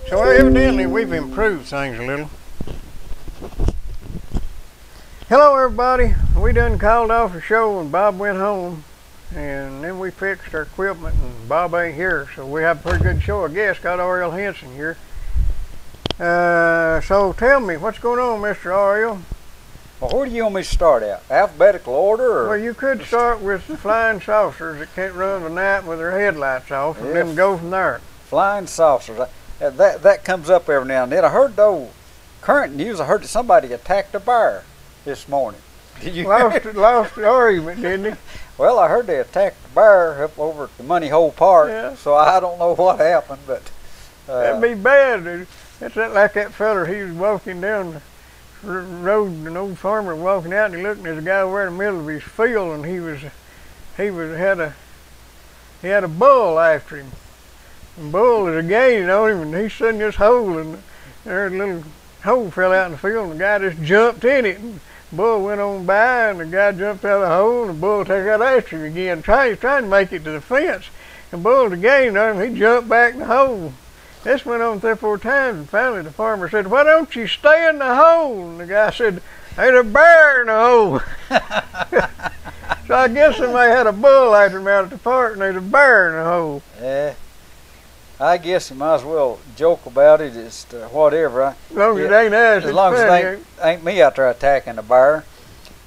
So evidently we've improved things a little. Hello everybody. We done called off the show and Bob went home, and then we fixed our equipment and Bob ain't here, so we have a pretty good show, I guess. Got Ariel Henson here. So tell me, what's going on, Mr. Ariel? Well, where do you want me to start out? Alphabetical order? Or? Well, you could start with the flying saucers that can't run the night with their headlights off, and then go from there. Flying saucers. That comes up every now and then. I heard, though, current news, I heard that somebody attacked a bear this morning. Did you lost the argument, didn't he? Well, I heard they attacked a bear up over at the Money Hole Park, so I don't know what happened, but... that'd be bad. It's like that feller, he was walking down the road, an old farmer walking out, and he looked, and there's a guy over in the middle of his field, and he had a bull after him. And bull is gaining on him, and he's sitting in this hole, and there's a little hole fell out in the field, and the guy just jumped in it, and the bull went on by, and the guy jumped out of the hole, and the bull took out after him again, trying to make it to the fence. And bull was gaining on him, he jumped back in the hole. This went on 3 or 4 times, and finally the farmer said, "Why don't you stay in the hole?" And the guy said, "There's a bear in the hole." So I guess somebody had a bull after him out at the park, and there's a bear in the hole. Yeah, I guess you might as well joke about it. It's whatever. As long as it ain't us. As long as it ain't me out there attacking a bear.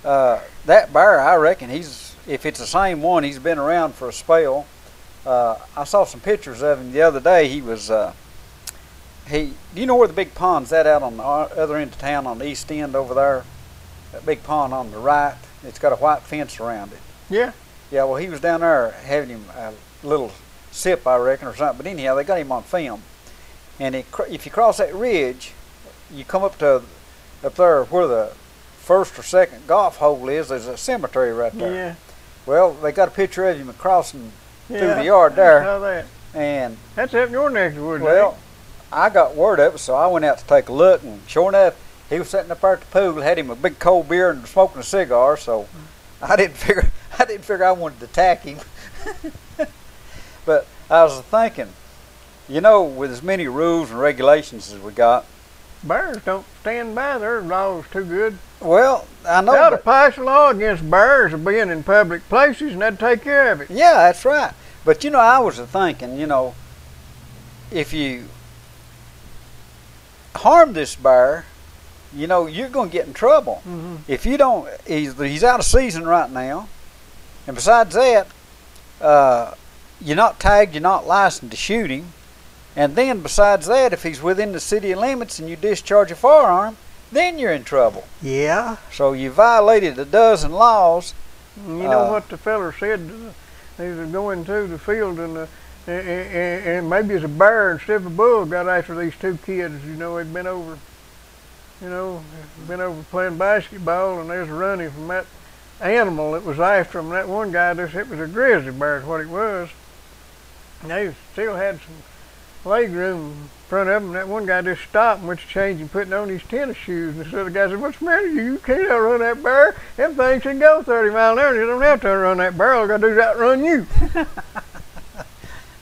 That bear, I reckon, if it's the same one, he's been around for a spell. I saw some pictures of him the other day. He was, do you know where the big pond's at out on the other end of town on the east end over there? That big pond on the right. It's got a white fence around it. Yeah. Yeah, well, he was down there having him a little sip, I reckon, or something. But anyhow, they got him on film. And if you cross that ridge, you come up there where the first or second golf hole is. There's a cemetery right there. Yeah. Well, they got a picture of him crossing through the yard there. I saw that. And that's up in your neck of the woods. Well, I got word of it, so I went out to take a look, and sure enough, he was sitting up there at the pool, had him a big cold beer and smoking a cigar. So I didn't figure I wanted to attack him. But I was thinking, you know, with as many rules and regulations as we got, bears don't stand by their laws too good. Well, I know. They ought to pass a law against bears being in public places, and that'd take care of it. Yeah, that's right. But you know, I was thinking, you know, if you harm this bear, you know, you're going to get in trouble. Mm-hmm. If you don't, he's out of season right now, and besides that, you're not tagged, you're not licensed to shoot him, and then besides that, if he's within the city limits and you discharge a firearm, then you're in trouble. Yeah. So you violated a dozen laws. You know what the feller said? He was going through the field, and maybe it's a bear instead of a bull got after these 2 kids. You know, they'd been over playing basketball, and there's a running from that animal that was after them. That one guy, it was a grizzly bear is what it was. And they still had some leg room in front of him. That one guy just stopped and went to change and putting on his tennis shoes. And so the guy said, "What's the matter with you? You can't outrun that bear. Them things can go 30 miles an hour. You don't have to outrun that bear. All you got to do is outrun you."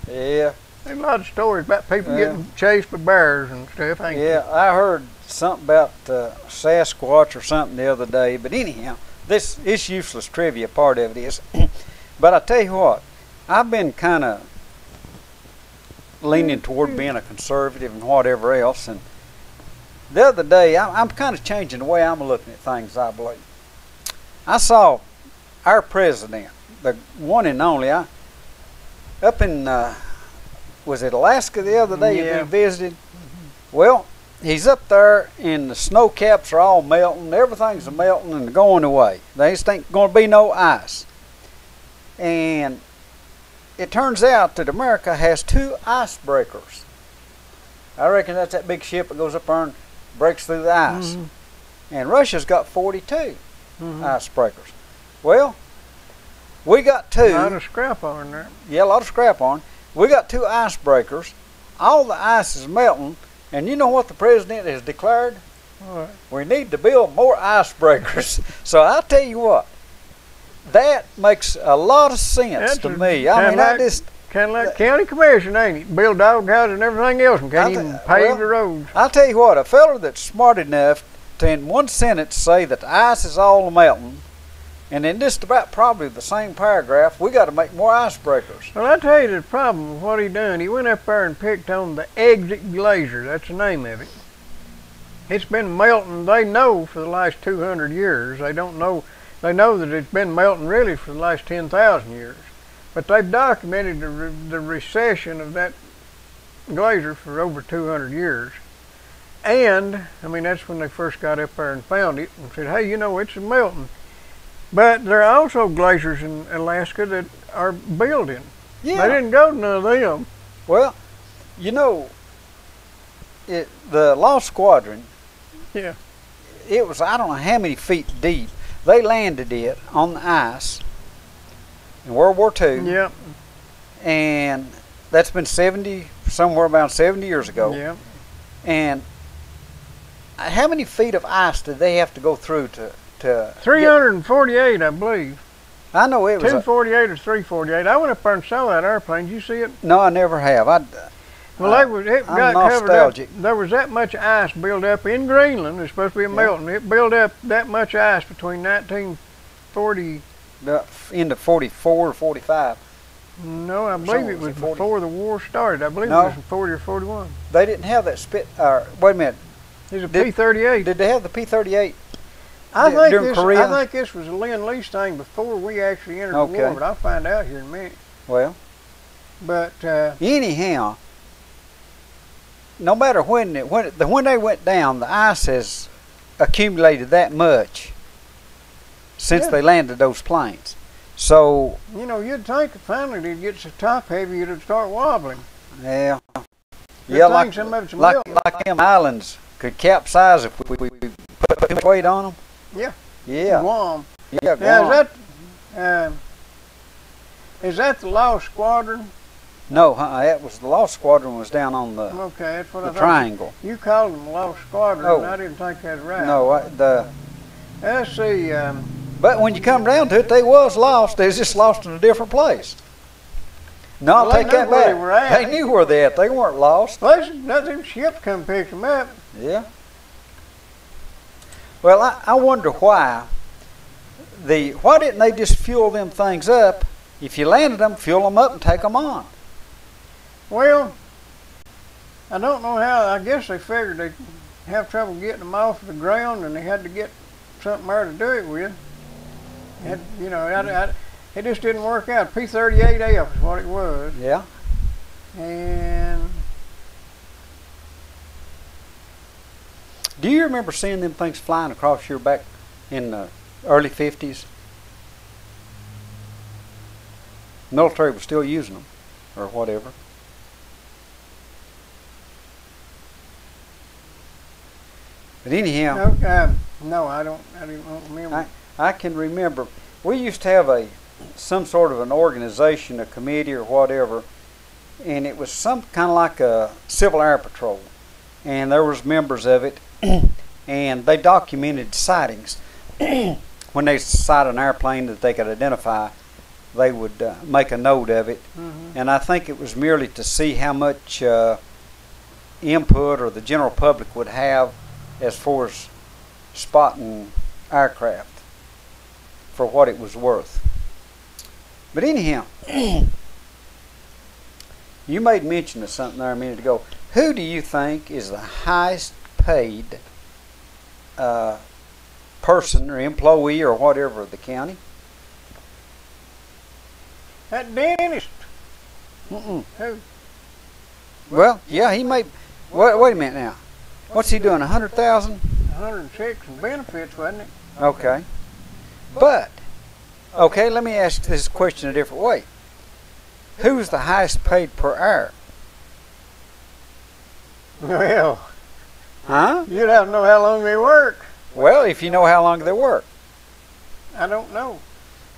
Yeah. There's a lot of stories about people getting chased by bears and stuff. Yeah, I heard something about Sasquatch or something the other day. But anyhow, this is useless trivia. Part of it is. But I tell you what, I've been kind of leaning toward being a conservative and whatever else. And the other day, I'm kind of changing the way I'm looking at things, I believe. I saw our president, the one and only, up in, was it Alaska the other day we visited? Well, he's up there and the snow caps are all melting, everything's melting and going away. They just ain't going to be no ice. And it turns out that America has 2 icebreakers. I reckon that's that big ship that goes up there and breaks through the ice. Mm-hmm. And Russia's got 42 icebreakers. Well, we got 2. A lot of scrap iron there. Yeah, a lot of scrap iron. We got 2 icebreakers. All the ice is melting. And you know what the president has declared? What? We need to build more icebreakers. So I tell you what, that makes a lot of sense to me. I mean, Kind of like county commission, ain't it? Build dog houses and everything else and can't even pave the roads. I'll tell you what, a feller that's smart enough to in one sentence say that the ice is all melting, and in just about probably the same paragraph, we got to make more icebreakers. Well, I tell you the problem with what he done. He went up there and picked on the exit glacier. That's the name of it. It's been melting, they know, for the last 200 years. They don't know, they know that it's been melting really for the last 10,000 years. But they've documented the recession of that glacier for over 200 years. And, I mean, that's when they first got up there and found it and said, hey, you know, it's melting. But there are also glaciers in Alaska that are building. Yeah. They didn't go to none of them. Well, you know, the Lost Squadron, Yeah. it was, I don't know how many feet deep. They landed it on the ice in World War II. Yep. And that's been somewhere around 70 years ago. Yep. And how many feet of ice did they have to go through to 348, I believe. I know it was 248 or 348. I went up there and saw that airplane. Did you see it? No, I never have. Well, it got covered up. nostalgic. There was that much ice built up in Greenland. It's supposed to be melting. It built up that much ice between 1940. Into 44 or 45. No, I believe it was 40. before the war started. I believe No. it was in 40 or 41. They didn't have that wait a minute. It was a P-38. Did they have the P-38 I think during Korea? I think this was a Lend-Lease thing before we actually entered the war, but I'll find out here in a minute. Well, but anyhow, no matter when they went down, the ice has accumulated that much since they landed those planes. So you know, you'd think finally it'd get so top heavy it'd start wobbling. yeah, Like some of it's like them islands could capsize if we put too much weight on them. Yeah. Yeah. Guam. Yeah. Now, is that the Lost Squadron? No, that was the Lost Squadron was down on the Okay, that's what I thought. triangle. You called them Lost Squadron, Oh. and I didn't think that's right. No, Let's see. but when you come down to it, they was lost. They was just lost in a different place. No, I'll Well, they take knew that where back. they were at. They knew where they at. They weren't lost. Well, nothing ships come pick them up. Yeah. Well, I wonder why didn't they just fuel them things up? If you landed them, fuel them up and take them on. Well, I don't know how. I guess they figured they'd have trouble getting them off the ground, and they had to get something there to do it with. It just didn't work out. P-38F is what it was. Yeah. And do you remember seeing them things flying across your back in the early 50s? Military was still using them, or whatever. But anyhow, no, I don't remember. I can remember we used to have some sort of an organization, a committee or whatever, and it was some kind of like a Civil Air Patrol, and there was members of it, and they documented sightings. When they sight an airplane that they could identify, they would make a note of it, and I think it was merely to see how much input or the general public would have as far as spotting aircraft for what it was worth. But anyhow, you made mention of something there a minute ago. Who do you think is the highest paid person or employee or whatever of the county? That dentist. Mm-mm. Who? Well, yeah, he may. Wait a minute now. What's he doing? 100,000? 106 in benefits, wasn't it? Okay. But okay, let me ask this question a different way. Who's the highest paid per hour? Well, Huh? you'd have to know how long they work. Well, if you know how long they work. I don't know.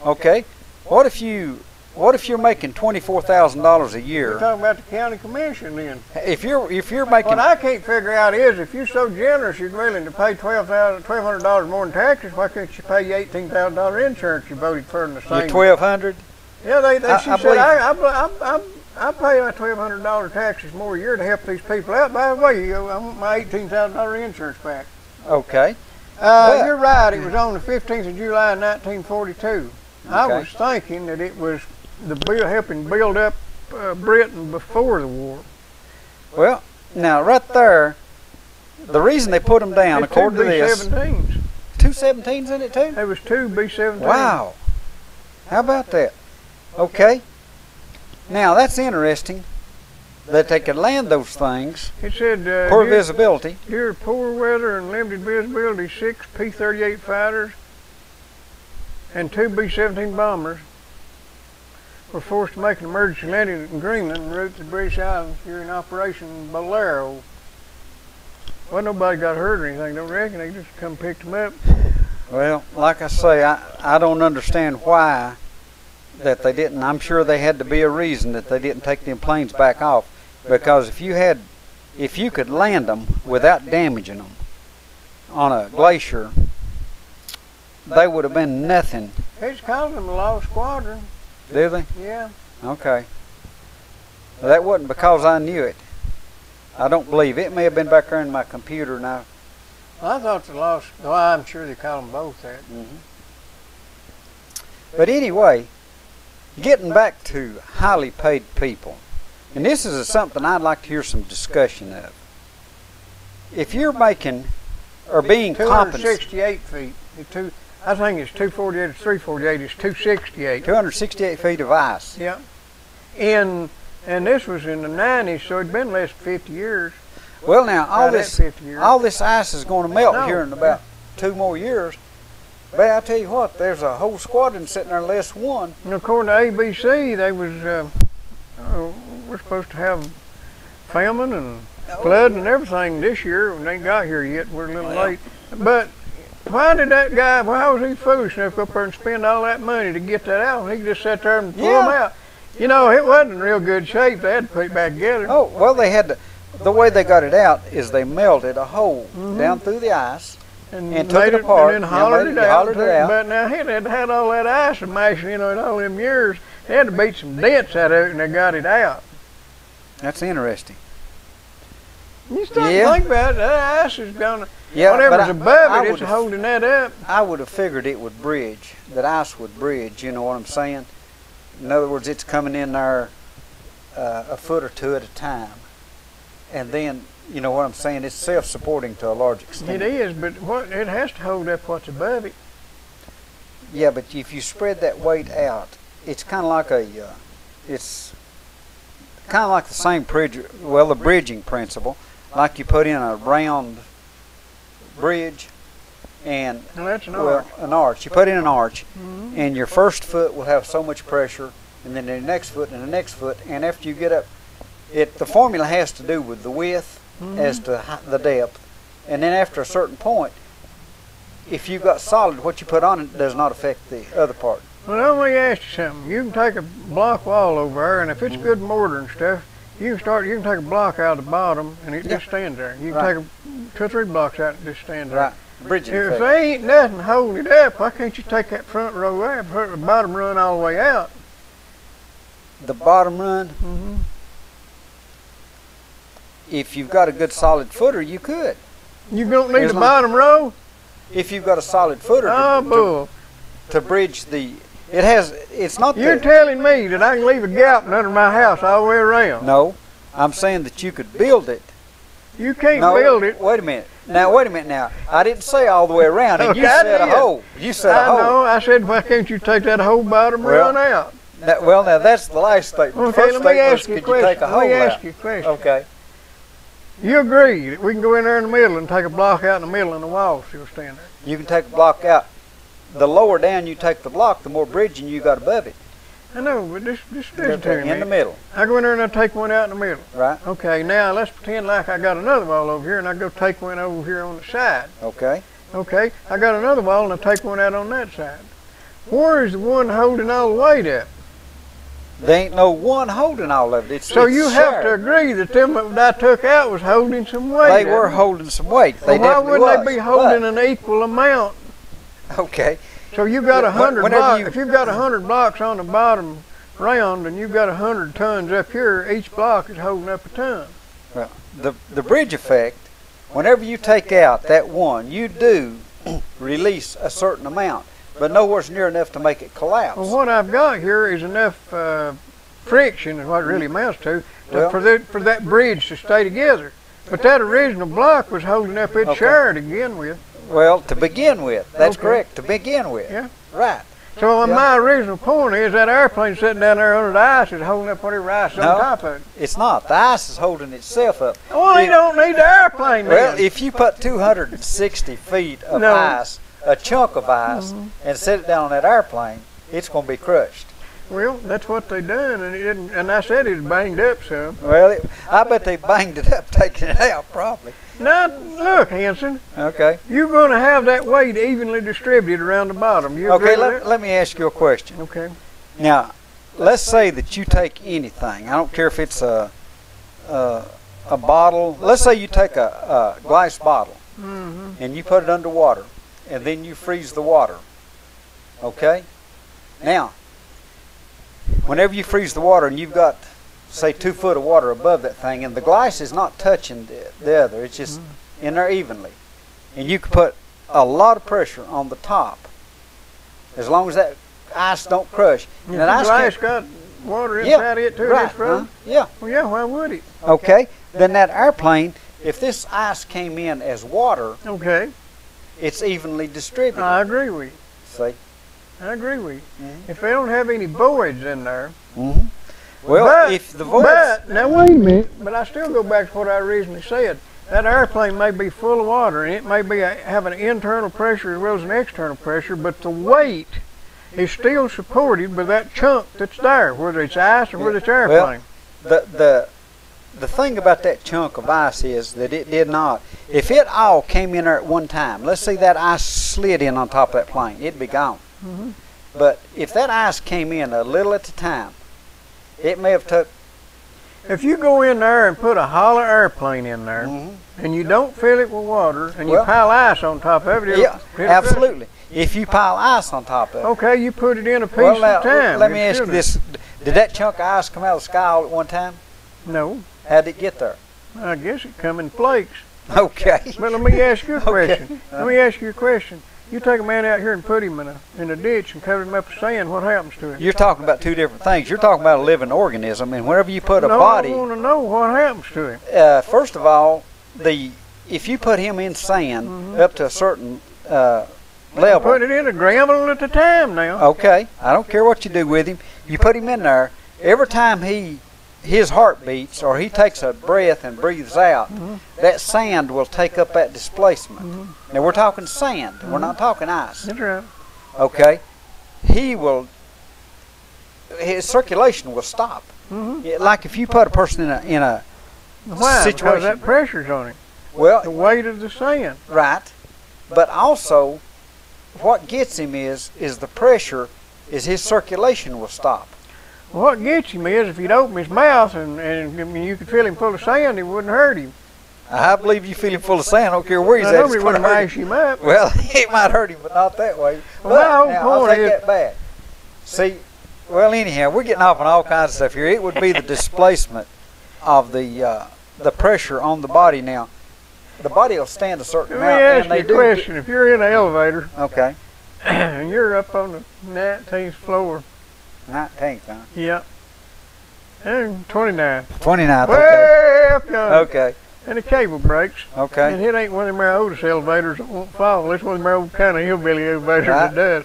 Okay. What if you're making $24,000 a You're year? talking about the county commission then. If you're What making I can't figure out is if you're so generous you're willing to pay $1,200 more in taxes, why can't you pay you $18,000 insurance you voted for in the you're same? 1,200, Yeah, I she said believe- I pay my $1,200 taxes more a year to help these people out. By the way, I want my $18,000 insurance back. Okay. You're right. It was on the 15th of July, 1942. I was thinking that it was the helping build up Britain before the war. Well, now right there, the reason they put them down, according to this, B-17s. Two 17s in it too? There was two B-17s. Wow. How about that? Okay. Now that's interesting that they could land those things. It said poor visibility. Due to poor weather and limited visibility, 6 P-38 fighters and 2 B-17 bombers were forced to make an emergency landing in Greenland en route to the British Islands during Operation Bolero. Well, nobody got hurt or anything, don't reckon. They just come picked them up. Well, like I say, I don't understand why that they didn't. I'm sure they had to be a reason that they didn't take them planes back off, because if you could land them without damaging them on a glacier, they would have been nothing. They just called them a lost squadron. Do they? Yeah. Okay. Well, that wasn't because I knew it. I don't believe it. It may have been back there in my computer now. Well, I thought the lost. Well, I'm sure they call them both that. But anyway, getting back to highly paid people, and this is something I'd like to hear some discussion of. If you're making or being compensated, 268 feet. I think it's 248 or 348. It's 268. 268 feet of ice. Yeah. And this was in the 90s, so it'd been less than 50 years. Well, now all this ice is going to melt here in about 2 more years. But I tell you what, there's a whole squadron sitting there less one. And according to ABC, they was we're supposed to have famine and flood and everything this year. We ain't got here yet. We're a little late. But why did that guy? Why was he foolish enough to go up there and spend all that money to get that out? He could just sat there and pull them out. You know, it wasn't in real good shape. They had to put it back together. Oh well, they had to. The way they got it out is they melted a hole down through the ice and took it apart and then hollered it out. But now he had all that ice mashing in all them years. They had to beat some dents out of it, and they got it out. That's interesting. You start to think about it, that ice is gonna. Yeah, whatever's above it, it's holding that up. I would have figured it would bridge. That ice would bridge. You know what I'm saying? In other words, it's coming in there a foot or two at a time. And then, you know what I'm saying, it's self-supporting to a large extent. It is, but it has to hold up what's above it. Yeah, but if you spread that weight out, it's kind of like it's kind of like the same the bridging principle. Like you put in a round bridge and that's an arch. An arch. You put in an arch, and your first foot will have so much pressure, and then the next foot and the next foot, and after you get up, the formula has to do with the width as to the depth, and then after a certain point, if you've got solid, what you put on it does not affect the other part. Well, let me ask you something. You can take a block wall over there, and if it's good mortar and stuff, you can take a block out of the bottom, and it just stands there. You can take 2 or 3 blocks out and it just stands there. Right. Bridging if effect. there ain't nothing holding it up, why can't you take that front row out and put the bottom run all the way out? The bottom run? If you've got a good solid footer, you could. You don't need the bottom row? If you've got a solid footer to bridge the... It's not... You're telling me that I can leave a gap under my house all the way around? No. I'm saying that you could build it. You can't build it. Wait a minute. Now. I didn't say all the way around. And you said a hole. You said a hole. I know. I said, why can't you take that whole bottom run out? Now that's the last statement. Okay, First let me ask you a could you take a hole Let me ask out? you a question. Okay. You agree that we can go in there in the middle and take a block out in the middle and the wall still stand there? You can take a block out. The lower down you take the block, the more bridging you got above it. I know, but just listen to me. In the middle. I go in there and I take one out in the middle. Right. Okay, now let's pretend like I got another wall over here and I go take one over here on the side. Okay. Okay, I got another wall and I take one out on that side. Where is the one holding all the weight up? There ain't no one holding all of it. So you have to agree that them that I took out was holding some weight. They were holding some weight. Well, why wouldn't they be holding an equal amount? Okay. So you got 100 blocks. If you've got 100 blocks on the bottom round, and you've got 100 tons up here. Each block is holding up a ton. Well, the bridge effect, whenever you take out that one, you do release a certain amount, but nowhere's near enough to make it collapse. Well, what I've got here is enough friction, is what it really amounts to, for that bridge to stay together. But that original block was holding up its share to begin with. Well, to begin with, that's correct. To begin with, yeah, right. So my original point is that airplane sitting down there under the ice is holding up whatever ice on top of it. It's not. The ice is holding itself up. Well, you don't need the airplane then. Well, if you put 260 feet of ice, a chunk of ice, and set it down on that airplane, it's going to be crushed. Well, that's what they done, and it didn't. And I said it was banged up some. Well, I bet they banged it up, taking it out probably. Now, look, Hanson. Okay. You're going to have that weight evenly distributed around the bottom. You agree with that? Let me ask you a question. Okay. Now, let's say that you take anything. I don't care if it's a bottle. Let's say you take a glass bottle and you put it underwater, and then you freeze the water. Okay. Now, whenever you freeze the water and you've got, say, 2 foot of water above that thing, and the glass is not touching the other, it's just in there evenly, and you can put a lot of pressure on the top, as long as that ice don't crush. And the glass got water inside it too. Right. Yeah. Well, yeah. Why would it? Okay. Then that airplane, if this ice came in as water, it's evenly distributed. I agree with you. See. I agree with you. If they don't have any voids in there. Well, if the voids... But, now wait a minute, but I still go back to what I originally said. That airplane may be full of water, and it may be have an internal pressure as well as an external pressure, but the weight is still supported by that chunk that's there, whether it's ice or whether it's airplane. Well, the thing about that chunk of ice is that it did not... If it all came in there at one time, let's say that ice slid in on top of that plane, it'd be gone. But if that ice came in a little at a time, it may have took... If you go in there and put a hollow airplane in there, and you don't fill it with water, and you pile ice on top of it, absolutely. If you pile ice on top of it. Okay, you put it in a piece at a time. Let me ask you this. Did that chunk of ice come out of the sky all at one time? No. How did it get there? I guess it come in flakes. Okay. But let me ask you a question. Let me ask you a question. You take a man out here and put him in a ditch and cover him up with sand, what happens to him? You're talking about two different things. You're talking about a living organism, and whenever you put a body... I want to know what happens to him. First of all, if you put him in sand up to a certain level... Put it in a gravel at a time now. Okay. I don't care what you do with him. You put him in there. Every time his heart beats or he takes a breath and breathes out, that sand will take up that displacement. Now we're talking sand, we're not talking ice. That's right. Okay, his circulation will stop. Like if you put a person in a Why? situation. Because that pressure's on him. Well, the weight of the sand. Right, but also what gets him is the pressure. Is his circulation will stop. What gets him is if you'd open his mouth and you could feel him full of sand, it wouldn't hurt him. I believe you feel him full of sand. I don't care where he's at. Nobody would mash him up. Well, it might hurt him, but not that way. Well, but now, I'll take that back. See, well, anyhow, we're getting off on all kinds of stuff here. It would be the displacement of the pressure on the body. Now, the body will stand a certain amount. Let me ask you a question. If you're in an elevator, okay, and you're up on the 19th floor. 19th, huh? Yeah. And 29. 29th, okay. Okay. And the cable breaks. Okay. And it ain't one of them oldest elevators that won't fall. It's one of them old kind of hillbilly elevators that does.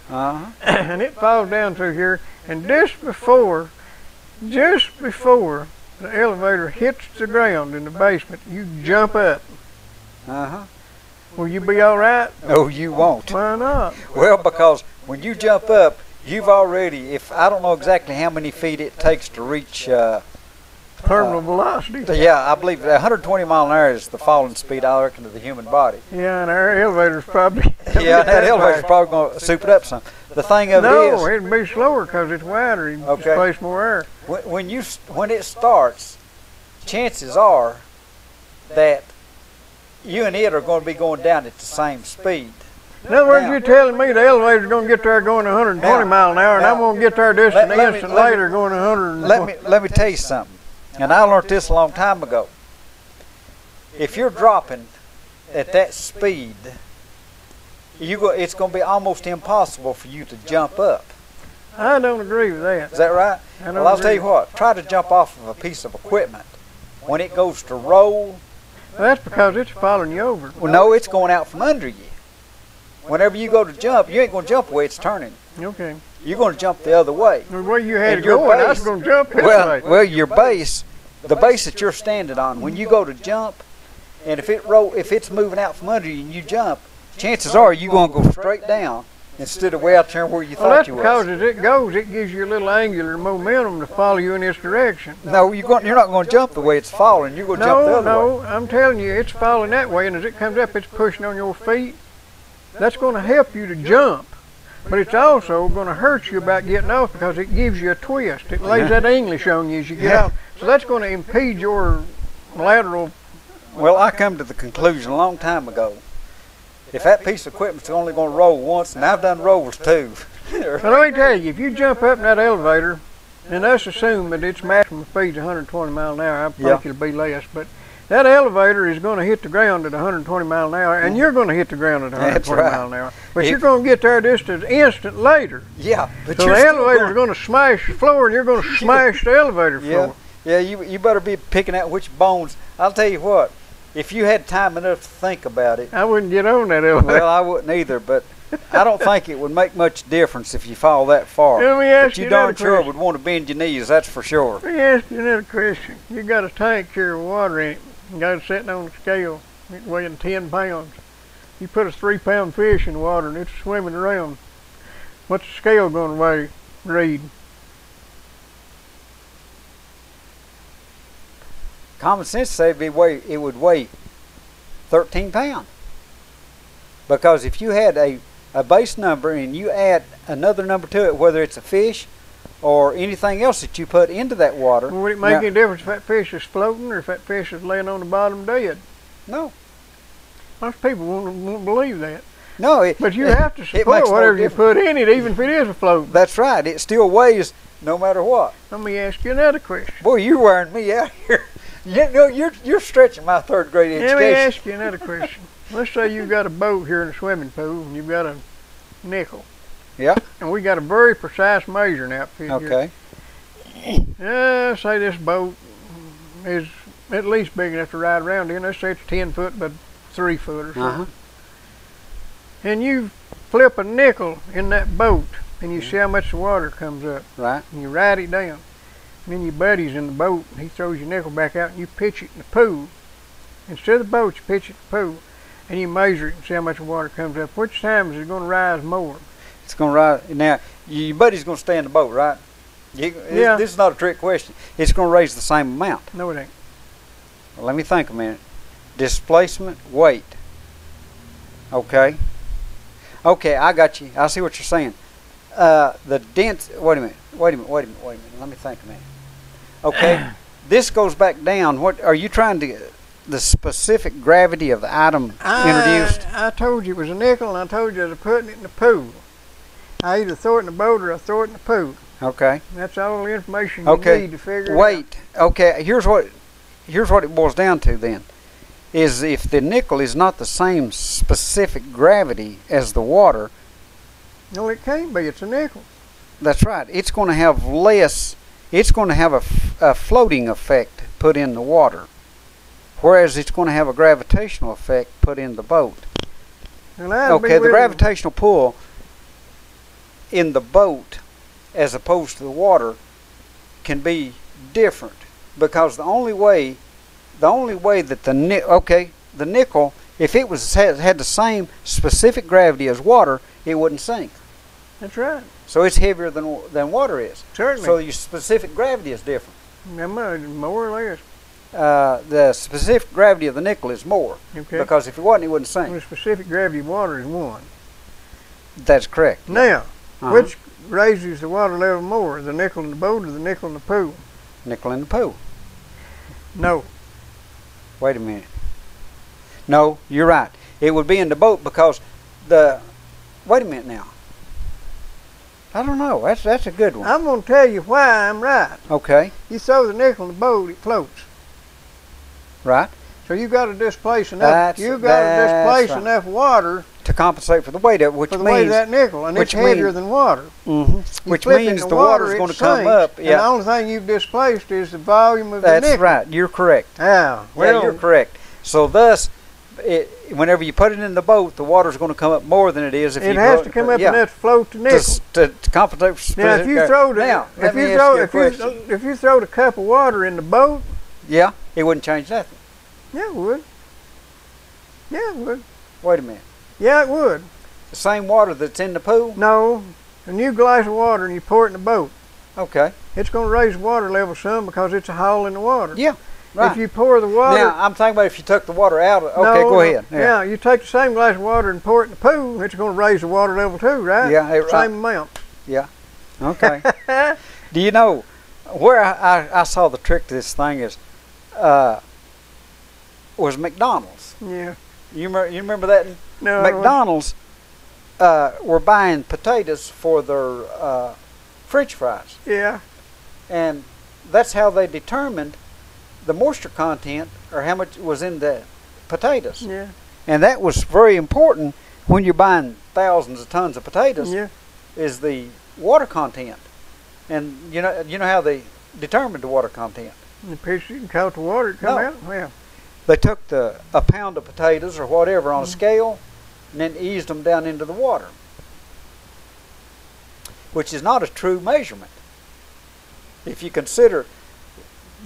And it falls down through here. And just before the elevator hits the ground in the basement, you jump up. Will you be all right? No, you won't. Why not? Well, because when you jump up, you've already, I don't know exactly how many feet it takes to reach... terminal velocity. Yeah, I believe 120 mile an hour is the falling speed, I reckon, of the human body. Yeah, and our elevator's probably... Yeah, that elevator's probably going to soup it up some. The thing of it is... No, it'd be slower because it's wider. You displace more air. When it starts, chances are that you and it are going to be going down at the same speed. In other words, Now- you're telling me the elevator's going to get there going 120 mile an hour, and I'm going to get there just an instant later going 100. Let me tell you something, and I learned this a long time ago. If you're dropping at that speed, it's going to be almost impossible for you to jump up. I don't agree with that. Is that right? Well, I'll tell you what. Try to jump off of a piece of equipment. When it goes to roll, Well, that's because it's following you over. well, no, it's going out from under you. Whenever you go to jump, you ain't going to jump the way it's turning. Okay. You're going to jump the other way. The way you had And it your going, I was base- going to jump this way. Well, your base, the base that you're standing on, when you go to jump, and if it's moving out from under you and you jump, chances are you're going to go straight down instead of way out there where you Well, thought that's you because was. as it goes, it gives you a little angular momentum to follow you in this direction. No, you're not going to jump the way it's falling. You're going to jump the other way. No, I'm telling you, it's falling that way, and as it comes up, it's pushing on your feet. That's going to help you to jump, but it's also going to hurt you about getting off because it gives you a twist. It lays that English on you as you get out. So that's going to impede your lateral. Well, I come to the conclusion a long time ago. If that piece of equipment's only going to roll once, and I've done rolls too. But let me tell you, if you jump up in that elevator, and let's assume that its maximum speed's 120 miles an hour, I think it'll be less, but that elevator is going to hit the ground at 120 miles an hour, and you're going to hit the ground at 120 right. miles an hour. But you're going to get there just an instant later. Yeah, but So you're the still elevator's going to smash the floor, and you're going to smash the elevator floor. Yeah, you better be picking out which bones. I'll tell you what, if you had time enough to think about it, I wouldn't get on that elevator. well, I wouldn't either, but I don't think it would make much difference if you fall that far. Let me ask But you you darn another sure question. would want to bend your knees, that's for sure. Let me ask you another question. You got a tank here of water in it. You got it sitting on the scale, it's weighing 10 pounds. You put a 3-pound fish in the water and it's swimming around. What's the scale going to read? Common sense said it would weigh 13 pounds. Because if you had a base number and you add another number to it, whether it's a fish or anything else that you put into that water. Would it make any difference if that fish is floating or if that fish is laying on the bottom dead? No. Most people won't believe that. No, But you have to it support makes no whatever you difference. put in it, even if it is a float. That's right. It still weighs no matter what. Let me ask you another question. Boy, you're wearing me out here. You know, you're stretching my third grade education. Let me ask you another question. Let's say you've got a boat here in a swimming pool and you've got a nickel. Yeah. And we got a very precise measuring outfit here. Okay. Say this boat is at least big enough to ride around in. Let's say it's 10 foot by 3 foot or something. And you flip a nickel in that boat and you see how much the water comes up. Right. And you ride it down. And then your buddy's in the boat and he throws your nickel back out and you pitch it in the pool. Instead of the boat, you pitch it in the pool. And you measure it and see how much water comes up. Which time is it going to rise more? It's going to rise. Now, your buddy's going to stay in the boat, right? Yeah. This is not a trick question. It's going to raise the same amount. No, it ain't. Well, let me think a minute. Displacement, weight. Okay. Okay, I got you. I see what you're saying. The dense. Wait a minute. Let me think a minute. Okay. This goes back down. What are you trying to? The specific gravity of the item introduced. I told you it was a nickel, and I told you I was putting it in the pool. I either throw it in the boat or I throw it in the pool. Okay. That's all the information you need to figure it out. Weight. Okay. Here's what it boils down to then. Is if the nickel is not the same specific gravity as the water. No, it can't be. It's a nickel. That's right. It's going to have less. It's going to have a floating effect put in the water, whereas it's going to have a gravitational effect put in the boat. Well, Okay, the gravitational pull in the boat as opposed to the water can be different because the only way that the nickel, if it had the same specific gravity as water, it wouldn't sink. That's right. So it's heavier than water is. Certainly. So your specific gravity is different. More or less. The specific gravity of the nickel is more. Okay. Because if it wasn't, it wouldn't Well, sink. the specific gravity of water is 1. That's correct. Now, Uh-huh. which raises the water level more, the nickel in the boat or the nickel in the pool? Nickel in the pool. No. Wait a minute. No, you're right. It would be in the boat because the Wait a minute now. I don't know. That's a good one. I'm going to tell you why I'm right. Okay. You throw the nickel in the boat, it floats. Right. So you got to displace enough. Enough water to compensate for the weight of it, which for the means weight of that nickel, and it's heavier than water. Which means the water's going to come up. Yeah. And the only thing you've displaced is the volume of the nickel. That's right. You're correct. Yeah. Well, yeah, you're correct. So thus, whenever you put it in the boat, the water's going to come up more than it is if you. It has to come up enough to float the nickel. To compensate for. Now, if you throw the cup of water in the boat. Yeah, it wouldn't change nothing. Yeah, it would. Yeah, it would. Wait a minute. Yeah, it would. The same water that's in the pool? No. A new glass of water and you pour it in the boat. Okay. It's going to raise the water level some because it's a hole in the water. Yeah, right. If you pour the water... Now, I'm talking about if you took the water out of... Okay, go ahead. Yeah, you take the same glass of water and pour it in the pool, it's going to raise the water level too, right? Yeah. Same amount. Yeah. Okay. Do you know where I saw the trick to this thing is... was McDonald's. Yeah. You remember that? No. McDonald's were buying potatoes for their French fries. Yeah. And that's how they determined the moisture content or how much was in the potatoes. Yeah. And that was very important when you're buying thousands of tons of potatoes. Yeah. Is the water content. And you know how they determined the water content. The piece you can count the water to come out? Yeah. They took a pound of potatoes or whatever on a scale and then eased them down into the water, which is not a true measurement. If you consider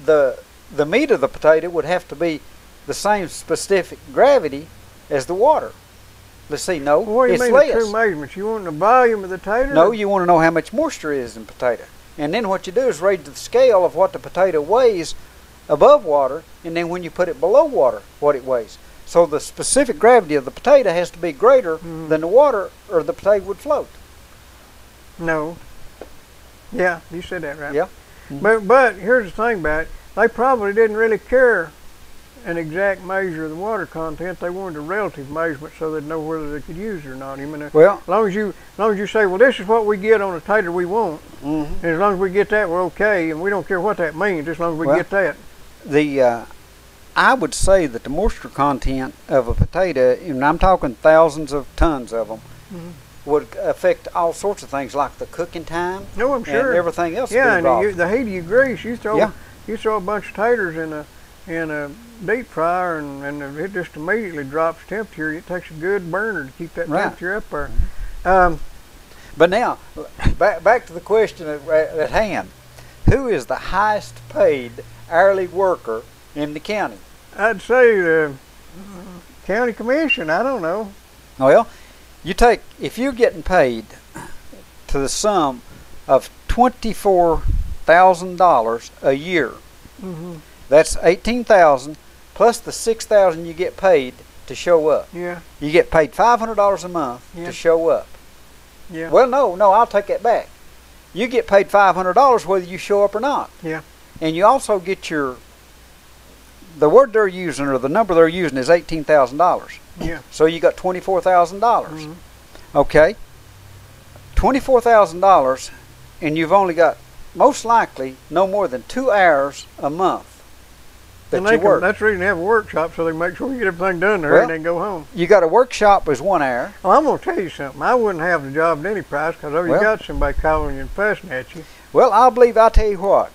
the meat of the potato would have to be the same specific gravity as the water. Let's see, no, what do you mean less. The true measurements? You want the volume of the potato? No, you want to know how much moisture is in potato. And then what you do is raise the scale of what the potato weighs above water, and then when you put it below water, what it weighs. So the specific gravity of the potato has to be greater than the water, or the potato would float. No. Yeah, you said that right. Yeah. But here's the thing about it. They probably didn't really care an exact measure of the water content. They wanted a relative measurement so they'd know whether they could use it or not. I mean, well, as long as you say, well, this is what we get on a tater we want, and as long as we get that, we're okay, and we don't care what that means, as long as we get that. I would say that the moisture content of a potato, and I'm talking thousands of tons of them, would affect all sorts of things like the cooking time. No, I'm sure. And everything else. Yeah, and the heat of your grease, you throw a bunch of taters in a deep fryer, and it just immediately drops temperature. It takes a good burner to keep that temperature up there. But now, back to the question at hand. Who is the highest paid hourly worker in the county? I'd say the county commission. I don't know. Well, if you're getting paid to the sum of $24,000 a year, that's $18,000 plus the $6,000 you get paid to show up. Yeah. You get paid $500 a month to show up. Yeah. Well, no, I'll take that back. You get paid $500 whether you show up or not. Yeah. And you also get the word they're using, or the number they're using, is $18,000. Yeah. So you got $24,000. Okay. $24,000, and you've only got, most likely, no more than 2 hours a month that you work. That's the reason they have a workshop, so they make sure you get everything done there and then go home. You got a workshop is 1 hour. Well, I'm going to tell you something. I wouldn't have the job at any price because you got somebody calling you and fussing at you. Well, I'll tell you what.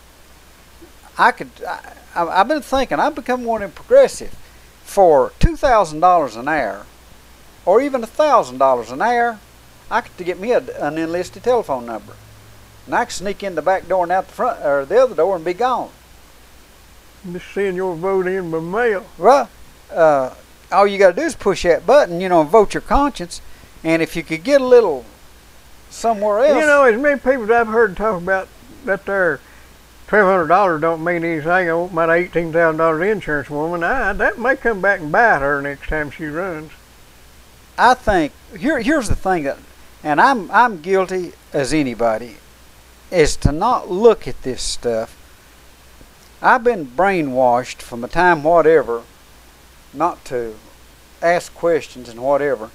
I've been thinking, I've become one in progressive. For $2,000 an hour, or even $1,000 an hour, I could get me an enlisted telephone number. And I could sneak in the back door and out the front, or the other door, and be gone. Just send your vote in by mail. Well, all you got to do is push that button, and vote your conscience. And if you could get a little somewhere else. As many people as I've heard talk about that there $1,200 don't mean anything. I want my $18,000 insurance woman. That may come back and bite her next time she runs. I think here's the thing and I'm guilty as anybody, is to not look at this stuff. I've been brainwashed from a time whatever not to ask questions and whatever,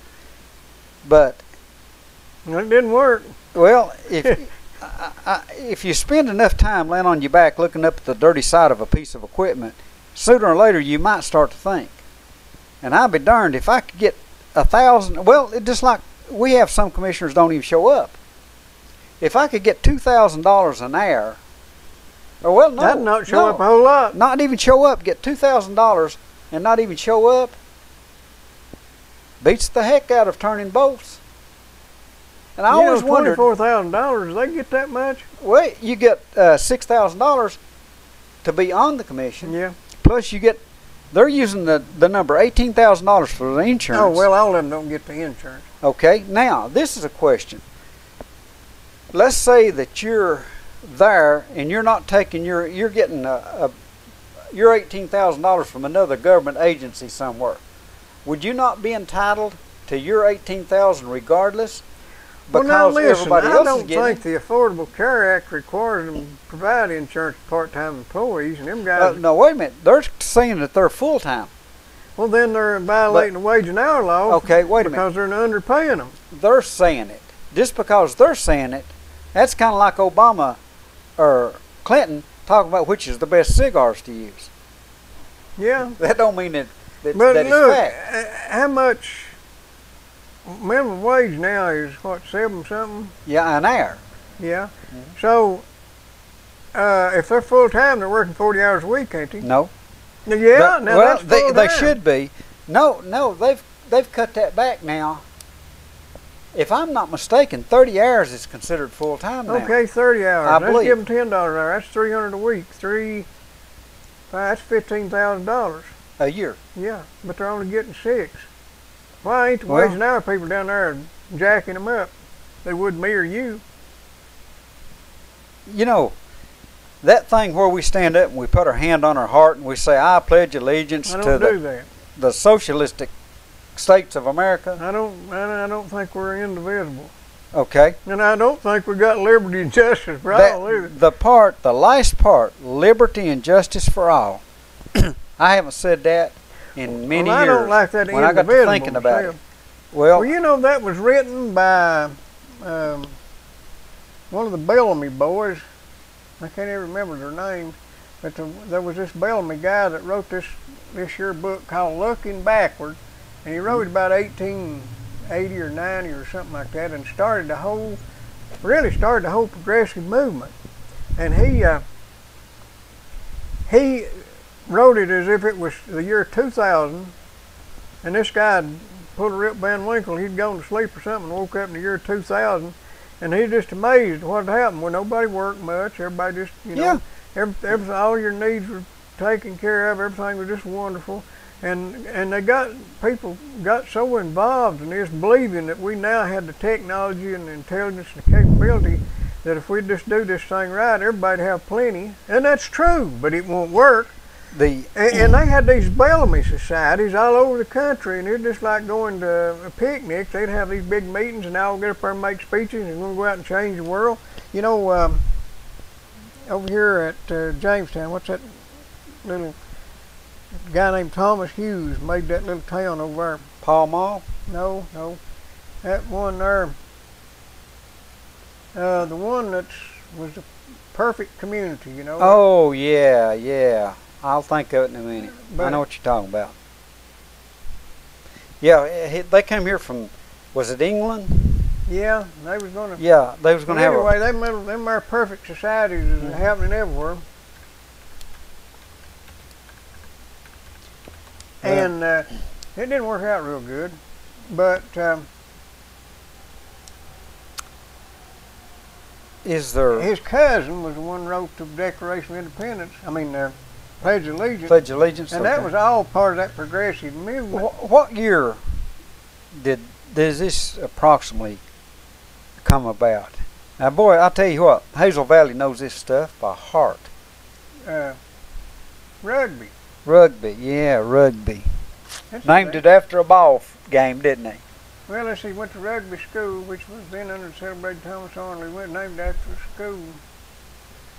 but Well, it didn't work. Well, if you spend enough time laying on your back looking up at the dirty side of a piece of equipment, sooner or later you might start to think. And I'd be darned if I could get 1,000. Well, it's just like we have some commissioners don't even show up. If I could get $2,000 an hour, or well, no, that'd not show up a whole lot. Not even show up. Get $2,000 and not even show up. Beats the heck out of turning bolts. And I always wondered, $24,000. Do they get that much? Well, you get $6,000 to be on the commission. Yeah. Plus, you get. They're using the number $18,000 for the insurance. Oh well, all of them don't get the insurance. Okay. Now, this is a question. Let's say that you're there and you're not taking you're getting your $18,000 from another government agency somewhere. Would you not be entitled to your $18,000 regardless? Well, now listen, everybody else I don't is getting think the Affordable Care Act requires them to provide insurance to part-time employees, and them guys. No, wait a minute. They're saying that they're full-time. Well, then they're violating the wage and hour law. Okay, wait a minute. Because they're underpaying them. They're saying it. Just because they're saying it, that's kind of like Obama or Clinton talking about which is the best cigars to use. Yeah. That don't mean that But that look, is fact. how much minimum wage now is, what, 7 something? Yeah, an hour. Yeah. So, if they're full-time, they're working 40 hours a week, ain't they? No. Yeah, now well, that's full-time. they should be. No, they've cut that back now. If I'm not mistaken, 30 hours is considered full-time now. Okay, 30 hours. I Let's believe. give them $10 an hour. That's $300 a week. That's $15,000 A year. Yeah, but they're only getting 6. Why ain't the Well, wage and hour people down there jacking them up? They would me or you. You know, that thing where we stand up and we put our hand on our heart and we say, I pledge allegiance I to don't do that. the socialistic states of America. I don't think we're indivisible. Okay. And I don't think we got liberty and justice for all either. The last part, liberty and justice for all. I haven't said that in many years. I don't like that when I got to thinking about it. Well, you know, that was written by one of the Bellamy boys. I can't even remember their name, but there was this Bellamy guy that wrote this here book called Looking Backward, and he wrote it about 1880 or 90 or something like that, and started the whole progressive movement. And he wrote it as if it was the year 2000, and this guy pulled a Rip Van Winkle. He'd gone to sleep or something and woke up in the year 2000, and he's just amazed what had happened. Well, nobody worked much. Everybody just, all your needs were taken care of. Everything was just wonderful. And people got so involved in this, believing that we now had the technology and the intelligence and the capability that if we just do this thing right, everybody'd have plenty. And that's true, but it won't work. And they had these Bellamy societies all over the country, and it's just like going to a picnic. They'd have these big meetings, and they all get up there and make speeches, and we're going to go out and change the world. You know, over here at Jamestown, what's that little guy named Thomas Hughes made that little town over there? Pall Mall? No. That one there, the one that was the perfect community, you know. Oh, yeah. I'll think of it in a minute. I know what you're talking about. Yeah, they came here from, was it England? Yeah, they was going to. Yeah, they was going to have anyway, them are perfect societies is happening everywhere. And it didn't work out real good, but his cousin was the one who wrote the Declaration of Independence. Pledge of Allegiance. Pledge of Allegiance. And that was all part of that progressive movement. What year does this approximately come about? Now, boy, I'll tell you what, Hazel Valley knows this stuff by heart. Rugby. Rugby, yeah, rugby. That's Named it after a ball game, didn't they? Well, let's see, he went to rugby school, which was then under the celebrated Thomas Arnold. Named after the school.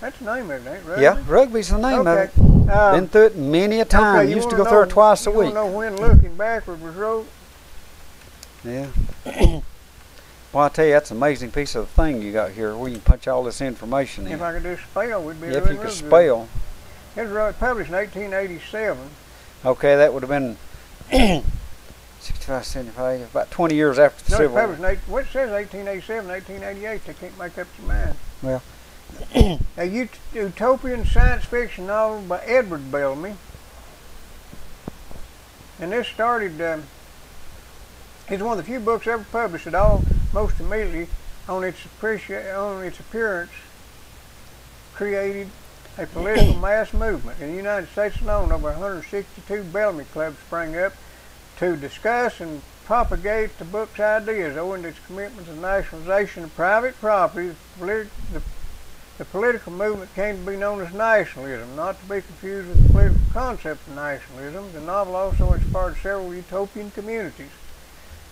That's the name of it, ain't it? Rugby? Yeah, rugby's the name of it. Been through it many a time. Okay, Used to go through it twice a week. You want to know when Looking Backward was wrote? Yeah. Well, I tell you, that's an amazing piece of thing you got here where you can punch all this information in. If I could do spell, we'd be Yeah, if doing you could real good. spell. It was published in 1887. Okay, that would have been 65, 75, about 20 years after the No, it Civil War. published what it says 1887, 1888. They can't make up their mind. Well, A utopian science fiction novel by Edward Bellamy. And this started, it's one of the few books ever published at all, most immediately on its appearance, created a political mass movement. In the United States alone, over 162 Bellamy clubs sprang up to discuss and propagate the book's ideas. Owing to its commitment to nationalization of private property, the political movement came to be known as nationalism, not to be confused with the political concept of nationalism. The novel also inspired several utopian communities.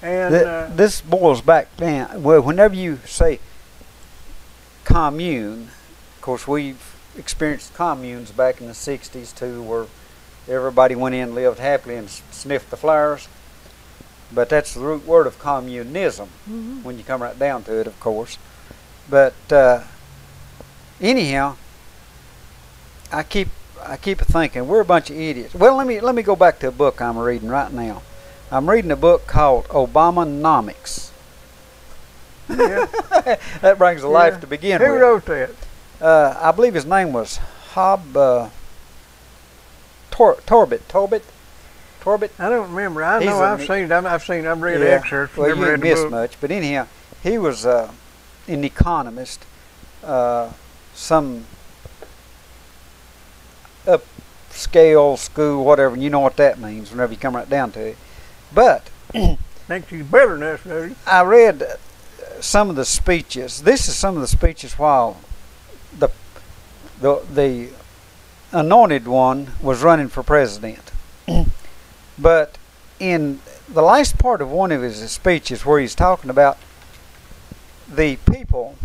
And this boils back down. Well, whenever you say commune, of course we've experienced communes back in the 60s too, where everybody went in, lived happily, and sniffed the flowers. But that's the root word of communism, when you come right down to it, of course. But anyhow, I keep thinking we're a bunch of idiots. Well, let me go back to a book I'm reading right now. I'm reading a book called Obamanomics. yeah. That brings to life to begin Who with. wrote that? I believe his name was Torbit. I don't remember. I He's know I've seen it. I've read excerpts. Well, Never you read ain't the missed book. much. But anyhow, he was an economist, some upscale school, whatever. You know what that means whenever you come right down to it. But Thinks he's better than us, does he? I read some of the speeches. This is some of the speeches while the anointed one was running for president. But in the last part of one of his speeches where he's talking about the people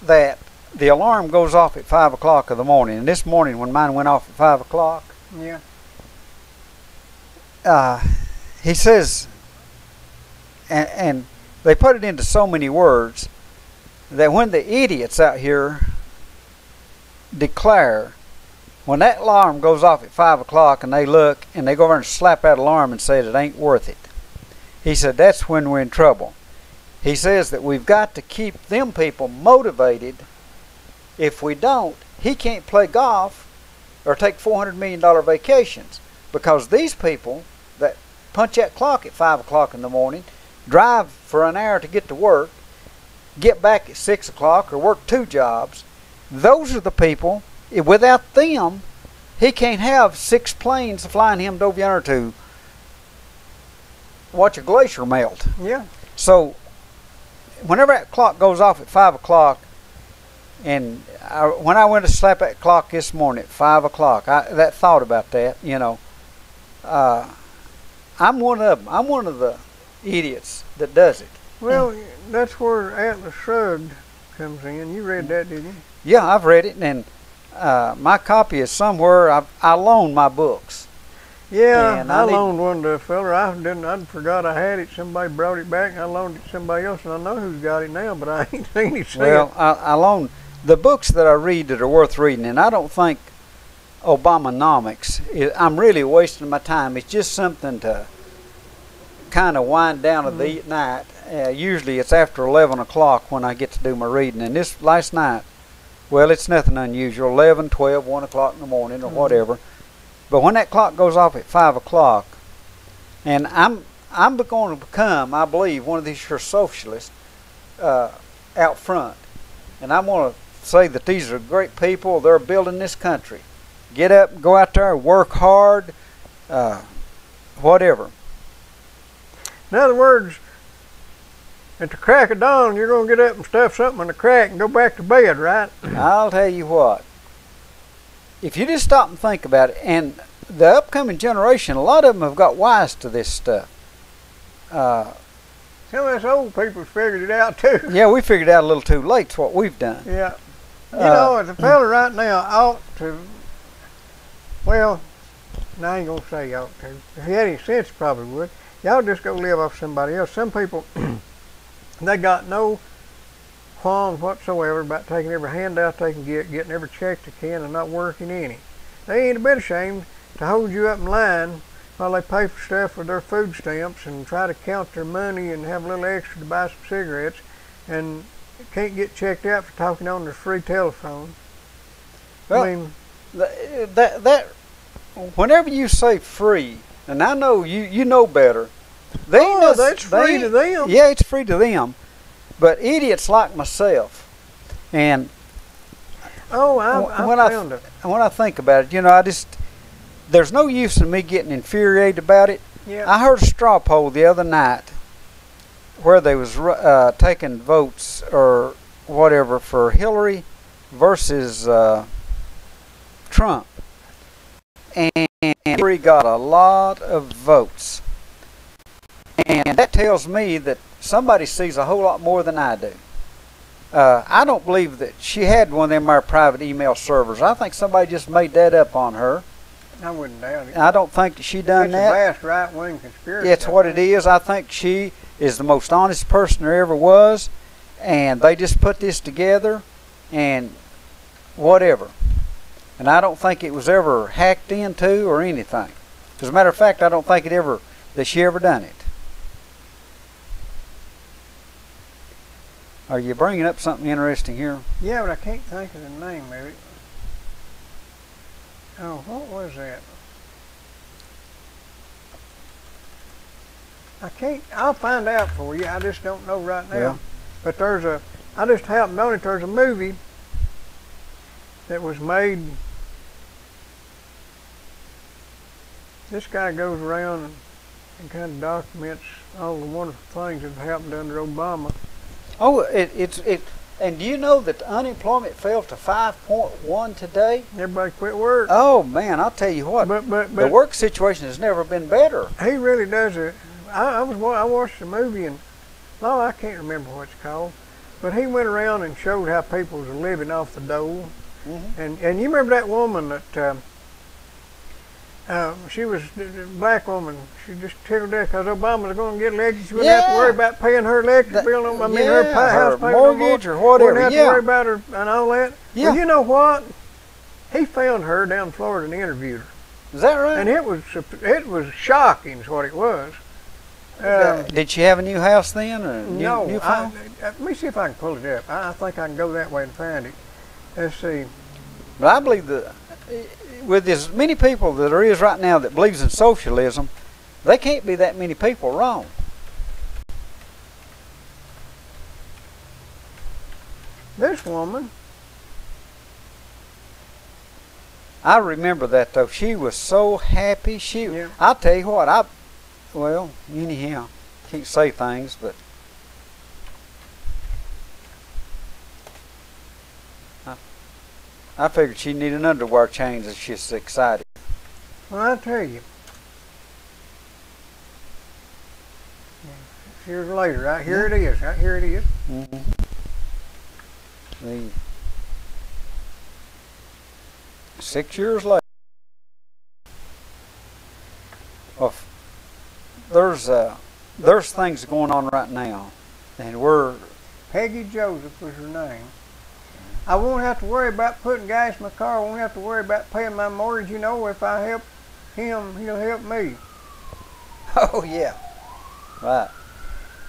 that the alarm goes off at 5 o'clock in the morning, and this morning when mine went off at 5 o'clock, Yeah. he says, and they put it into so many words that when the idiots out here declare, when that alarm goes off at 5 o'clock and they look and they go over and slap that alarm and say it ain't worth it, he said that's when we're in trouble. He says that we've got to keep them people motivated. If we don't, he can't play golf or take $400 million vacations, because these people that punch that clock at 5 o'clock in the morning, drive for an hour to get to work, get back at 6 o'clock or work 2 jobs, those are the people. Without them, he can't have 6 planes flying him over yonder to watch a glacier melt. Yeah. So whenever that clock goes off at 5 o'clock, and when I went to slap that clock this morning at 5 o'clock, that thought about that, you know, I'm one of them. I'm one of the idiots that does it. Well, that's where Atlas Shrugged comes in. You read that, didn't you? Yeah, I've read it, and my copy is somewhere. I loan my books. Yeah, And I I need- loaned one to a fella. I forgot I had it. Somebody brought it back, and I loaned it to somebody else, and I know who's got it now, but I ain't seen it since. Well, I loan the books that I read that are worth reading, and I don't think Obamanomics I'm really wasting my time. It's just something to kind of wind down at the night. Usually it's after 11 o'clock when I get to do my reading, and this last night, well, it's nothing unusual, 11, 12, 1 o'clock in the morning or whatever. But when that clock goes off at 5 o'clock, and I'm going to become, I believe, one of these here socialists out front, and I'm going to say that these are great people. They're building this country. Get up, go out there, work hard, whatever. In other words, at the crack of dawn, you're going to get up and stuff something in the crack and go back to bed, right? I'll tell you what. If you just stop and think about it, and the upcoming generation, a lot of them have got wise to this stuff. Some of us old people figured it out too. Yeah, we figured out a little too late what we've done. Yeah. You know, the fella right now ought to, well, I ain't going to say ought to. If he had any sense, he probably would. Y'all just go live off somebody else. Some people They got no qualms whatsoever about taking every handout they can get, getting every check they can, and not working any. They ain't a bit ashamed to hold you up in line while they pay for stuff with their food stamps and try to count their money and have a little extra to buy some cigarettes, and can't get checked out for talking on their free telephone. Well, I mean, that whenever you say free, and I know you know better, that's free to them. Yeah, it's free to them. But idiots like myself, and when I think about it, you know, there's no use in me getting infuriated about it. Yeah. I heard a straw poll the other night where they was taking votes or whatever for Hillary versus Trump, and Hillary got a lot of votes, and that tells me that somebody sees a whole lot more than I do. I don't believe that she had one of them our private email servers. I think somebody just made that up on her. I wouldn't doubt it. I don't think that she done that. It's a vast right-wing conspiracy. It's what it is. I think she is the most honest person there ever was, and they just put this together and whatever. And I don't think it was ever hacked into or anything. As a matter of fact, I don't think that she ever done it. Are you bringing up something interesting here? Yeah, but I can't think of the name of it. Oh, what was that? I'll find out for you. I just don't know right now. Yeah. But I just happened on it, there's a movie that was made. This guy goes around and kind of documents all the wonderful things that have happened under Obama. Oh, and do you know that the unemployment fell to 5.1 today? Everybody quit work. Oh man, I'll tell you what. But the work situation has never been better. He really does it. I watched the movie, and I can't remember what it's called, but he went around and showed how people was living off the dole. Mm-hmm. And you remember that woman that she was a black woman. She just tickled death because Obama was going to get elected. She wouldn't have to worry about paying her electric bill. Her house payment mortgage or whatever. Wouldn't have to worry about her and all that. Yeah. Well, you know what? He found her down in Florida and interviewed her. Is that right? And it was shocking, is what it was. Did she have a new house then? Or no. New phone? Let me see if I can pull it up. I think I can go that way and find it. Let's see. But I believe that with as many people that there is right now that believes in socialism, they can't be that many people wrong. This woman. I remember that though. She was so happy. I'll tell you what. Well, anyhow, can't say things, but I figured she needed an underwear change and she's excited. Well, I'll tell you. Years later, right here it is. Right here it is. Mm-hmm. 6 years later. Well, there's things going on right now, and Peggy Joseph was her name. I won't have to worry about putting gas in my car. I won't have to worry about paying my mortgage. You know, if I help him, he'll help me. Oh yeah, right.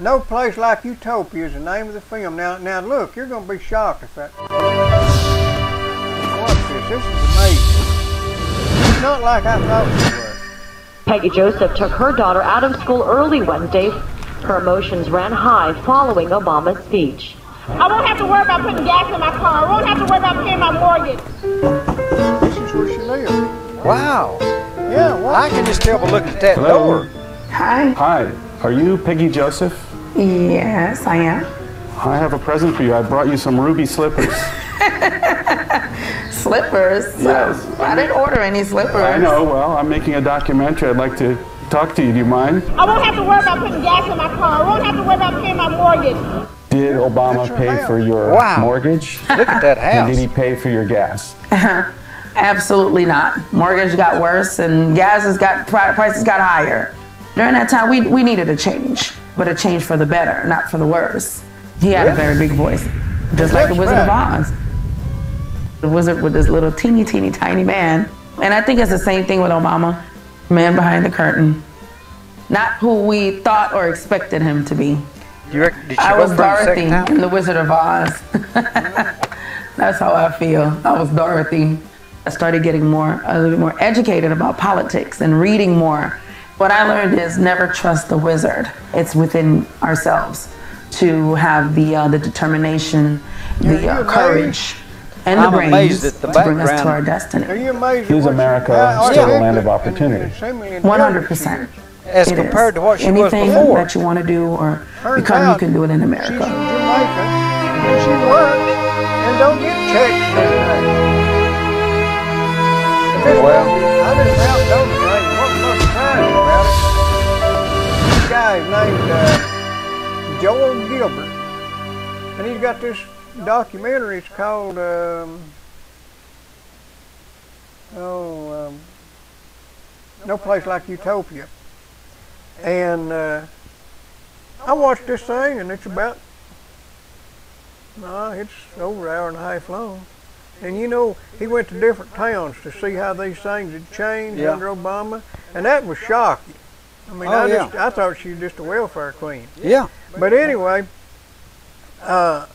No Place Like Utopia is the name of the film. Now look, you're going to be shocked if that. Watch this. This is amazing. It's not like I thought it was. Peggy Joseph took her daughter out of school early Wednesday. Her emotions ran high following Obama's speech. I won't have to worry about putting gas in my car. I won't have to worry about paying my mortgage. This is where she lives. Wow. Yeah, well, I can just tell by looking at that door. Hi. Hi. Are you Peggy Joseph? Yes, I am. I have a present for you. I brought you some ruby slippers. Slippers? Yes. I didn't order any slippers. I know. Well, I'm making a documentary. I'd like to talk to you. Do you mind? I won't have to worry about putting gas in my car. I won't have to worry about paying my mortgage. Did Obama pay for your mortgage? Look at that house. And did he pay for your gas? Absolutely not. Mortgage got worse and prices got higher. During that time, we needed a change. but it changed for the better, not for the worse. He had a very big voice, just like the Wizard of Oz. The wizard with this little teeny tiny man. And I think it's the same thing with Obama, man behind the curtain. Not who we thought or expected him to be. I was Dorothy in The Wizard of Oz. That's how I feel. I was Dorothy. I started getting a little bit more educated about politics and reading more. What I learned is never trust the wizard. It's within ourselves to have the determination, the courage, and the brains to bring us to our destiny. Are you amazed? Is America still a land of opportunity? 100%. As compared to what she was before. Anything that you want to do or become, you can do it in America. She's from Jamaica, and she works and don't get checks every day. Well, I just helped those things. Wasn't much surprised about it. This guy's named Joel Gilbert, and he's got this documentary. It's called No Place Like Utopia. And I watched this thing, and it's about, it's over an hour and a half long. And you know, he went to different towns to see how these things had changed under Obama, and that was shocking. I mean, I thought she was just a welfare queen. Yeah. But anyway, I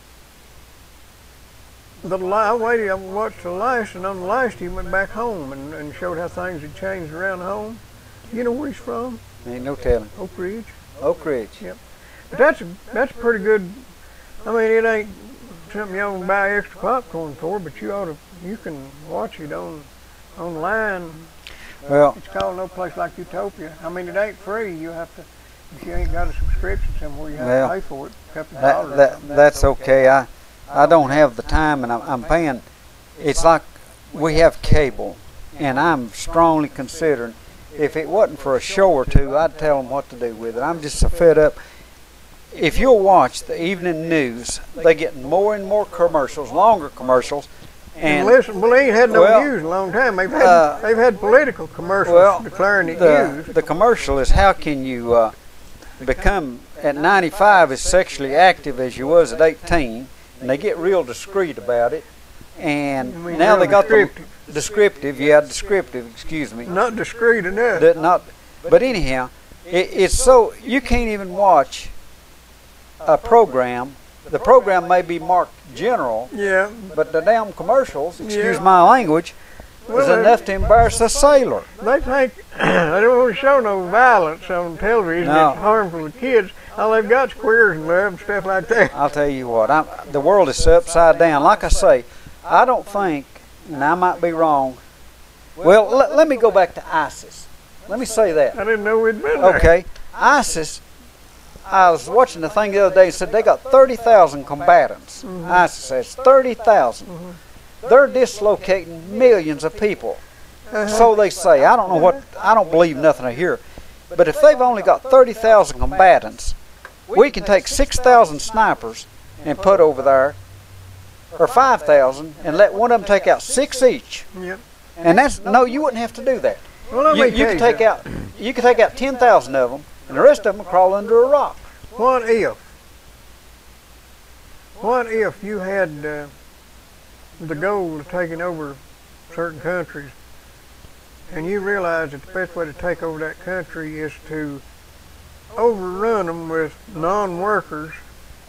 watched the last, and on the last he went back home and showed how things had changed around home. You know where he's from? Ain't no telling. Oak Ridge. Oak Ridge. Yep. But that's pretty good. I mean, it ain't something you ought to buy extra popcorn for, but you can watch it online. Well, it's called No Place Like Utopia. I mean, it ain't free. You have to, if you ain't got a subscription somewhere, you have to pay for it. A couple of dollars. That's okay. I don't have the time, and I'm paying. It's like we have cable, and I'm strongly considering, if it wasn't for a show or two, I'd tell them what to do with it. I'm just so fed up. If you'll watch the evening news, they get more and more commercials, longer commercials. And listen, well, they ain't had no news in a long time. They've had political commercials declaring it news. The commercial is, how can you become at 95 as sexually active as you was at 18, and they get real discreet about it. And now they got descriptive, excuse me. Not discreet enough. But anyhow, it's so, you can't even watch a program. The program may be marked general, but the damn commercials, excuse my language, is enough to embarrass a sailor. They think they don't want to show no violence on television. No. It's harmful to kids. All they've got is queers and love and stuff like that. I'll tell you what, the world is upside down. Like I say, I don't think, and I might be wrong, well, let me go back to ISIS. Let me say that. I didn't know we'd been there. Okay, ISIS, I was watching the thing the other day and said they got 30,000 combatants. ISIS has 30,000. They're dislocating millions of people. So they say. I don't know what, I don't believe nothing I hear. But if they've only got 30,000 combatants, we can take 6,000 snipers and put over there, or 5,000, and let one of them take out 6 each. Yep. And that's, no, you wouldn't have to do that. Well, you could take out 10,000 of them, and the rest of them crawl under a rock. What if you had the goal of taking over certain countries, and you realize that the best way to take over that country is to overrun them with non-workers,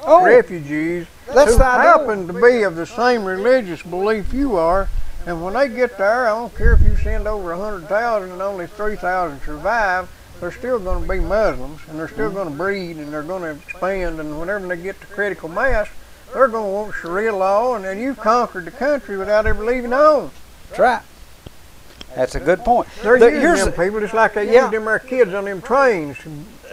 refugees, who happen to be of the same religious belief you are, and when they get there, I don't care if you send over 100,000 and only 3,000 survive, they're still going to be Muslims, and they're still going to breed, and they're going to expand, and whenever they get to critical mass, they're going to want Sharia law, and then you've conquered the country without ever leaving home. That's right. That's a good point. They're using them people just like they used them our kids on them trains.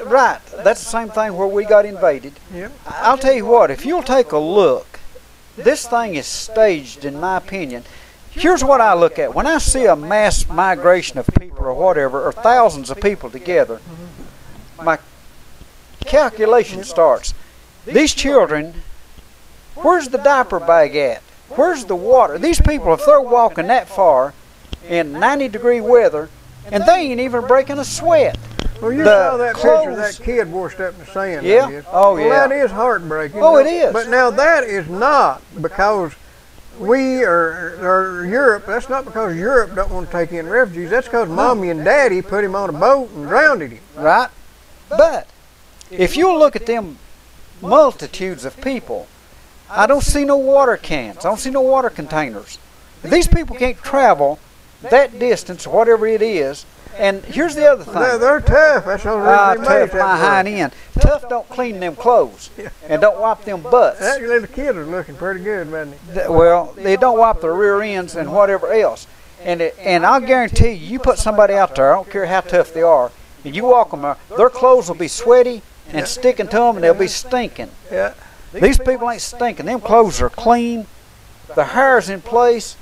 Right. That's the same thing where we got invaded. Yep. I'll tell you what, if you'll take a look, this thing is staged, in my opinion. Here's what I look at. When I see a mass migration of people or whatever, or thousands of people together, my calculation starts. These children, where's the diaper bag at? Where's the water? These people, if they're walking that far in 90-degree weather, and they ain't even breaking a sweat. Well, you The saw that picture of clothes- that kid washed up in the sand. Yeah. I guess. Oh, Well, yeah. that is heartbreaking. Oh, you it know. is. But now that is not because we or Europe. That's not because Europe don't want to take in refugees. That's because Mommy and Daddy put him on a boat and drowned him. Right? But if you look at them multitudes of people, I don't see no water cans. I don't see no water containers. These people can't travel that distance, whatever it is. And here's the other thing. They're tough. That's the only reason they made Tough it my that hind way. end. Tough don't clean them clothes and don't wipe them butts. That little kid was looking pretty good, wasn't he? Well, they don't wipe their rear ends and whatever else. And I'll guarantee you put somebody out there, I don't care how tough they are, and you walk them, their clothes will be sweaty and sticking to them, and they'll be stinking. Yeah. These people ain't stinking. Them clothes are clean. Their hair's in place.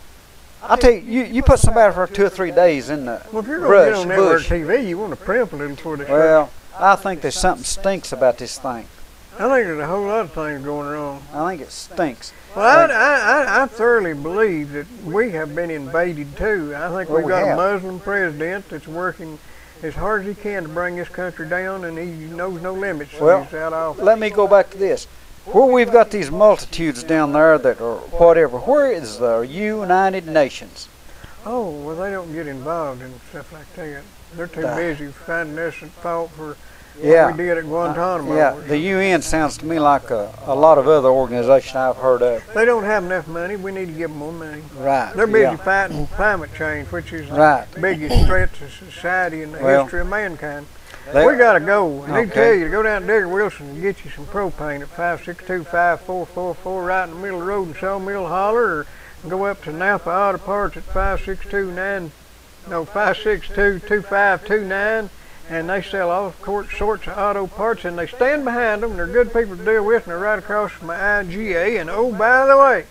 I tell you, you put somebody for 2 or 3 days in the Well, if you're going to get brush, on network bush. TV, you want to primp a little for this. Well, I think there's something stinks about this thing. I think there's a whole lot of things going wrong. I think it stinks. Well, I thoroughly believe that we have been invaded too. I think Well, we've we got have. a Muslim president that's working as hard as he can to bring this country down, and he knows no limits. Well, He's out of Let me go back to this. Where we've got these multitudes down there that are whatever, where is the United Nations? Oh, well, they don't get involved in stuff like that. They're too busy finding us at fault for Yeah. what we did at Guantanamo. Yeah, the UN sounds to me like a lot of other organizations I've heard of. They don't have enough money. We need to give them more money. Right. They're busy yeah. fighting climate change, which is Right. the biggest threat to society in the Well, history of mankind. They- We got to go. I need to Okay. tell you to go down to Digger Wilson and get you some propane at 562-5444 right in the middle of the road in Sawmill Holler, or go up to Napa Auto Parts at 562-2529, and they sell all sorts of auto parts, and they stand behind them. They're good people to deal with, and they're right across from my IGA. And oh, by the way,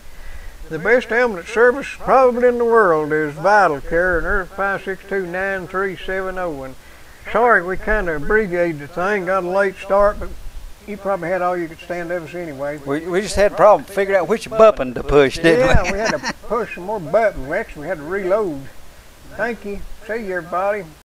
the best ambulance service probably in the world is Vital Care, and they're at 562-9370. And sorry, we kind of abbreviated the thing, got a late start, but you probably had all you could stand of us anyway. We just had a problem figuring out which button to push, didn't Yeah, we? we had to push some more buttons. We had to reload. Thank you. See you, everybody.